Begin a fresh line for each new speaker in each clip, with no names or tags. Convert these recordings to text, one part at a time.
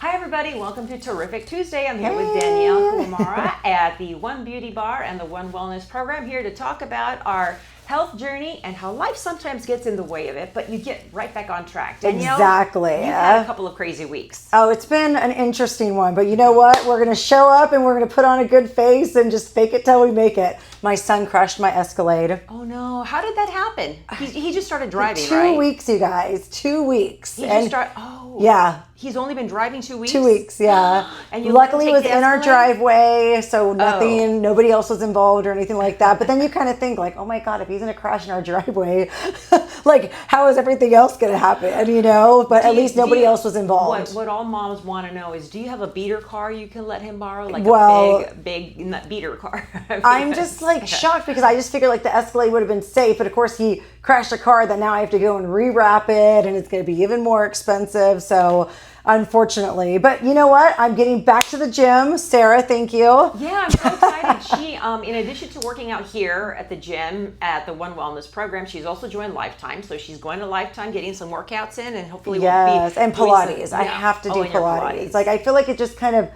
Hi everybody, welcome to Terrific Tuesday. I'm here with Danielle Sarah at the One Beauty Bar and the One Wellness Program, here to talk about our health journey and how life sometimes gets in the way of it, but you get right back on track. Danielle,
exactly.
You've had a couple of crazy weeks.
Oh, it's been an interesting one, but you know what? We're going to show up and we're going to put on a good face and just fake it till we make it. My son crashed my Escalade.
Oh no, how did that happen? He just started driving,
2
right?
weeks, you guys. 2 weeks.
Yeah. He's only been driving 2 weeks?
2 weeks, yeah.
And you
luckily it was in our
Escalade?
driveway, so nobody else was involved or anything like that. But then you kind of think like, oh my God, if he's going to crash in our driveway, like how is everything else going to happen, you know? But at least nobody else was involved.
What all moms want to know is, do you have a beater car you can let him borrow? Like a big beater car?
I'm just like shocked because I just figured like the Escalade would have been safe. But of course he crashed a car that now I have to go and rewrap it and it's going to be even more expensive. So unfortunately, but you know what? I'm getting back to the gym. Sarah, thank you.
Yeah, I'm so excited. She, in addition to working out here at the gym at the One Wellness Program, she's also joined Lifetime. So she's going to Lifetime, getting some workouts in, and hopefully
and Pilates. I have to do Pilates. Like I feel like it just kind of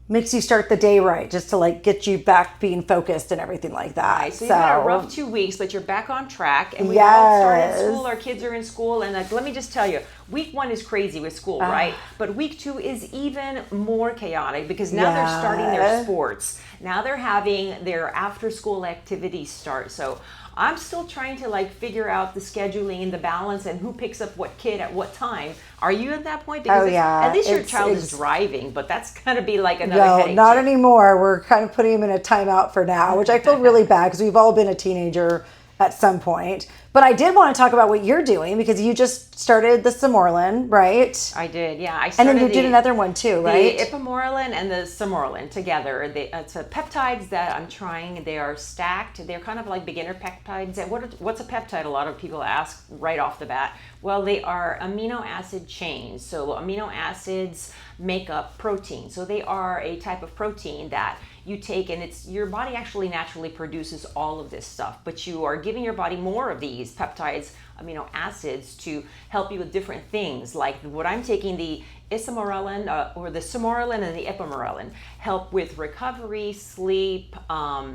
makes you start the day right, just to like get you back being focused and everything like that.
Right, so you've had a rough 2 weeks, but you're back on track, and we all started school. Our kids are in school, and let me just tell you, week 1 is crazy with school, right? But week 2 is even more chaotic because now they're starting their sports. Now they're having their after-school activities start. So I'm still trying to like figure out the scheduling and the balance and who picks up what kid at what time. Are you at that point? Because at least your child is driving, but that's going to be like another headache.
No, not anymore. We're kind of putting him in a timeout for now, which I feel really bad because we've all been a teenager at some point. But I did want to talk about what you're doing because you just started the Samorlin, right?
I did, yeah. I started
and then you did another one too, right?
The Ipamorelin and the Samorlin together. It's peptides that I'm trying. They are stacked. They're kind of like beginner peptides. And what's a peptide? A lot of people ask right off the bat. Well, they are amino acid chains. So amino acids make up protein. So they are a type of protein that you take, and it's your body actually naturally produces all of this stuff, but you are giving your body more of these peptides, amino acids, to help you with different things. Like what I'm taking, the Isamorelin or the Samorelin and the Ipamorelin, help with recovery, sleep, a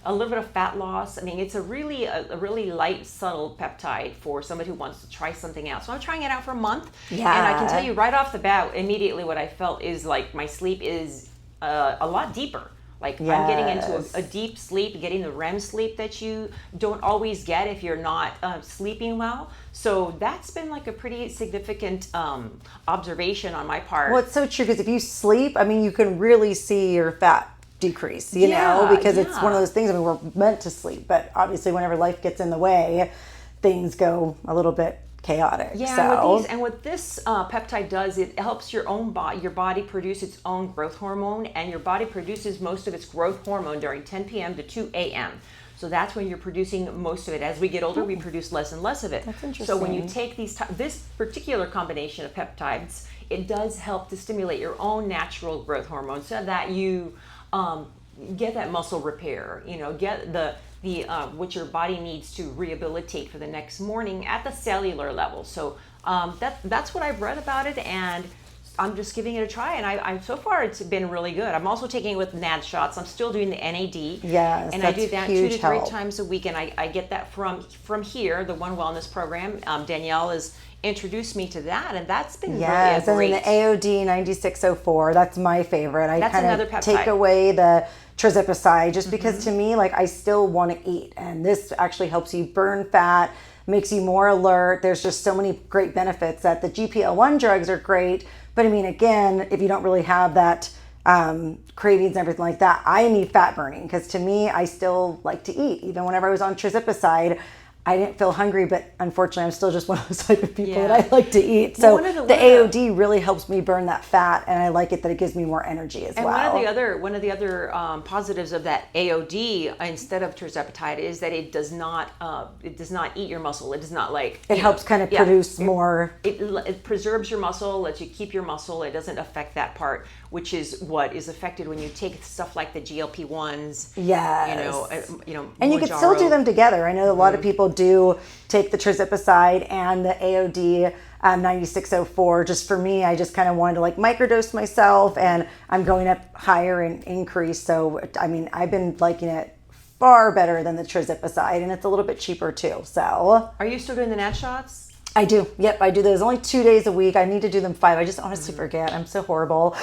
little bit of fat loss. I mean, it's a really light, subtle peptide for somebody who wants to try something out. So I'm trying it out for a month, and I can tell you right off the bat, immediately what I felt is like my sleep is a lot deeper. Like I'm getting into a deep sleep, getting the REM sleep that you don't always get if you're not sleeping well. So that's been like a pretty significant observation on my part.
Well, it's so true because if you sleep, I mean, you can really see your fat decrease, you know, because it's one of those things. I mean, we're meant to sleep, but obviously whenever life gets in the way, things go a little bit chaotic.
Yeah, what this peptide does, it helps your body produce its own growth hormone, and your body produces most of its growth hormone during 10 p.m. to 2 a.m. So that's when you're producing most of it. As we get older, we produce less and less of it.
That's interesting.
So when you take this particular combination of peptides, it does help to stimulate your own natural growth hormone so that you get that muscle repair, you know, get the what your body needs to rehabilitate for the next morning at the cellular level. So that's what I've read about it, and I'm just giving it a try, and I so far it's been really good. I'm also taking it with NAD shots. I'm still doing the NAD.
Yes,
and I do that 2 to 3 times a week, and I get that from here, the One Wellness Program. Danielle has introduced me to that, and that's been really great.
And the AOD 9604, that's my favorite.
That's another peptide.
Take away the trizipicide just because to me, like, I still want to eat, and this actually helps you burn fat, makes you more alert. There's just so many great benefits. That the GLP-1 drugs are great, but I mean, again, if you don't really have that cravings and everything like that, I need fat burning because to me, I still like to eat. Even whenever I was on trizipicide, I didn't feel hungry, but unfortunately, I'm still just one of those type of people that I like to eat. So the AOD really helps me burn that fat, and I like it that it gives me more energy as well.
And one of the other positives of that AOD instead of tirzepatide is that it does not eat your muscle. It does not
it helps kind of produce more.
It preserves your muscle, lets you keep your muscle. It doesn't affect that part, which is what is affected when you take stuff like the GLP-1s.
Yes.
And
you can still do them together. I know a lot of people do take the tirzepatide and the AOD 9604. Just for me, I just kind of wanted to like microdose myself, and I'm going up higher in increase. So, I mean, I've been liking it far better than the trizipicide, and it's a little bit cheaper too. So,
Are you still doing the nat shots?
I do. Yep, I do those only 2 days a week. I need to do them 5. I just honestly forget. I'm so horrible.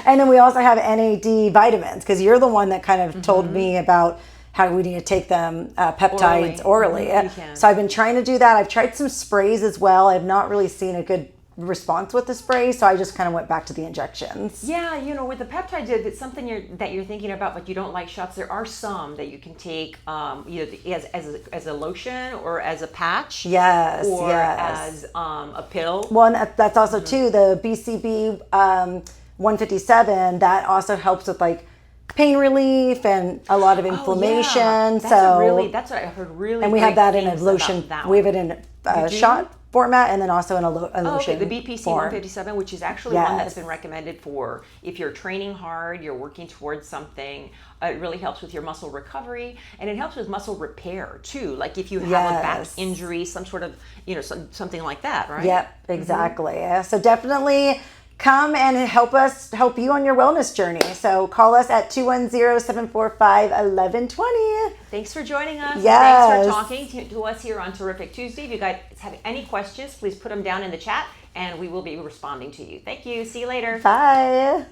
And then we also have NAD vitamins, because you're the one that kind of told me about how we need to take them peptides orally.
You can.
So I've been trying to do that. I've tried some sprays as well. I've not really seen a good response with the spray, so I just kind of went back to the injections.
Yeah, with the peptides, if it's something that you're thinking about, but you don't like shots, there are some that you can take as a lotion or as a patch.
Yes,
or
yes.
as a pill.
Well, and that's also too the BCB 157. That also helps with like pain relief and a lot of inflammation.
That's what I heard. Really,
and we have that in a lotion. We have it in a shot format, and then also in a lotion.
The BPC
form.
157, which is actually one that's been recommended for if you're training hard, you're working towards something. It really helps with your muscle recovery, and it helps with muscle repair too. Like if you have a back injury, some sort of something like that, right?
Yep, exactly. So definitely come and help you on your wellness journey. So call us at 210-745-1120.
Thanks for joining us.
Yes.
Thanks for talking to us here on Terrific Tuesday. If you guys have any questions, please put them down in the chat, and we will be responding to you. Thank you. See you later.
Bye.